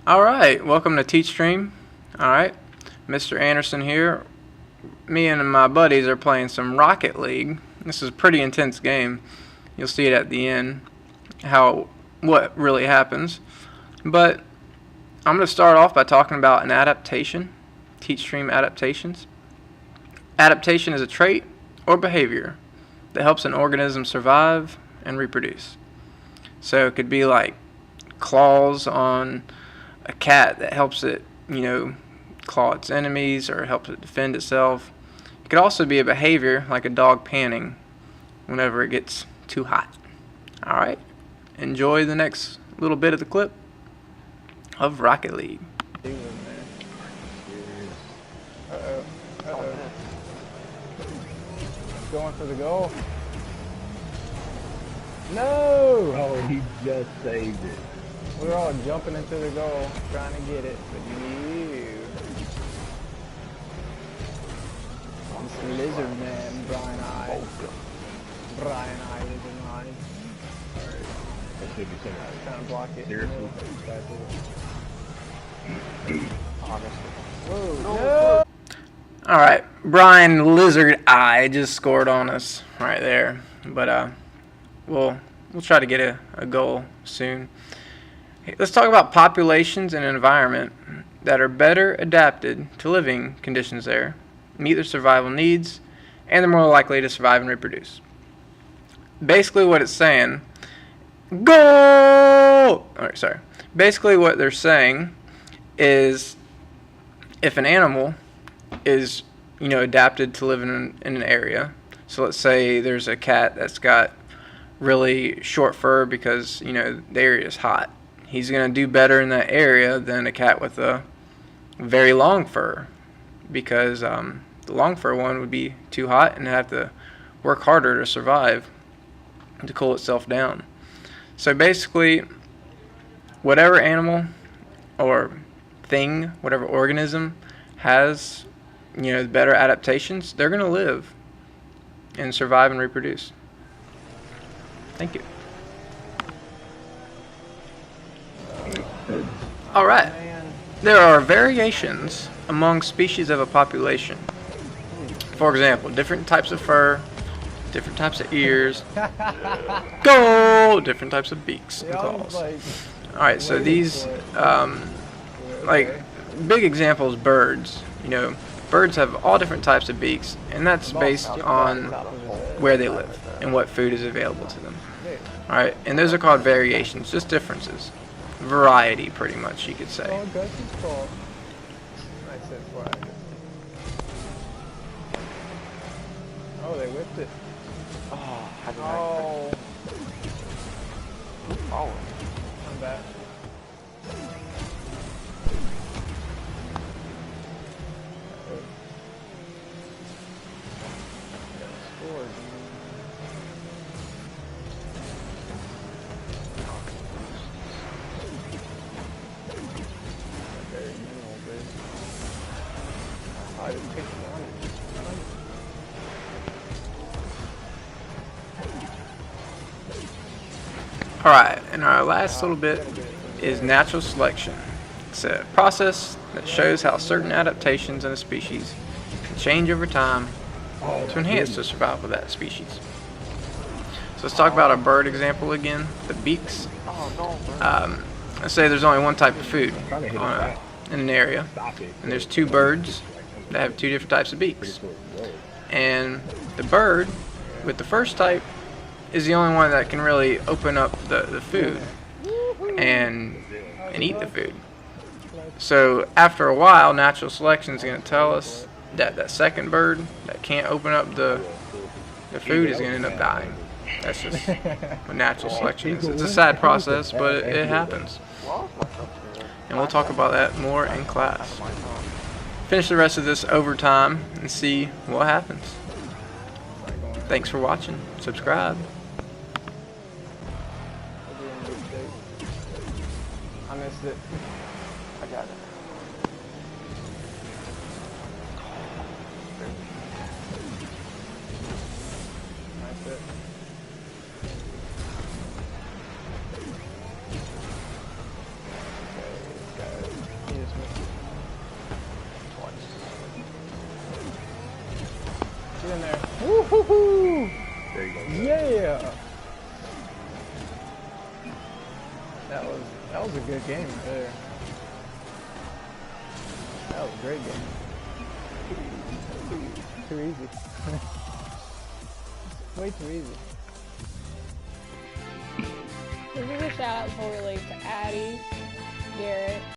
Alright, welcome to Teach Stream. Alright, Mr. Anderson here. Me and my buddies are playing some Rocket League. This is a pretty intense game. You'll see it at the end, what really happens. But I'm going to start off by talking about an adaptation, Teach Stream adaptations. Adaptation is a trait or behavior that helps an organism survive and reproduce. So it could be like claws on a cat that helps it, claw its enemies or helps it defend itself. It could also be a behavior like a dog panting whenever it gets too hot. Alright, enjoy the next little bit of the clip of Rocket League. Going for the goal. No! Oh, he just saved it. We're all jumping into the goal, trying to get it, but you. This lizard man, Brian I. Brian I, lizard man. That should be something. Trying to block it. Seriously? Whoa, no! Alright, Brian Lizard Eye just scored on us right there. But we'll try to get a goal soon. Let's talk about populations and environment that are better adapted to living conditions there, meet their survival needs, and they're more likely to survive and reproduce. Basically what it's saying, goal! Alright, sorry. Basically what they're saying is if an animal is, adapted to live in an area, so let's say there's a cat that's got really short fur because, the area is hot. He's going to do better in that area than a cat with a very long fur because the long fur one would be too hot and have to work harder to survive to cool itself down. So basically, whatever animal or thing, whatever organism has, better adaptations, they're going to live and survive and reproduce. Thank you. Alright, there are variations among species of a population. For example, different types of fur, different types of ears, different types of beaks and claws. Alright, so these, big examples, birds. Birds have all different types of beaks, and that's based on where they live and what food is available to them. Alright, and those are called variations, just differences. Variety, pretty much, you could say. Oh, they whipped it. Oh, I'm back. Scored. Alright, and our last little bit is natural selection. It's a process that shows how certain adaptations in a species can change over time to enhance the survival of that species. So let's talk about a bird example again, the beaks. Let's say there's only one type of food in an area, and there's two birds that have two different types of beaks. And the bird with the first type is the only one that can really open up the food and eat the food. So after a while, natural selection is going to tell us that that second bird that can't open up the food is going to end up dying. That's just what natural selection is. It's a sad process, but it happens. And we'll talk about that more in class. Finish the rest of this over time and see what happens. Thanks for watching. Subscribe. I missed it. I got it. Nice it. Okay, there. Woo-hoo-hoo! There you go. Yeah! That was a good game right there. That was a great game. Too easy. Way too easy. This is a shout out before we leave to Addie, Garrett,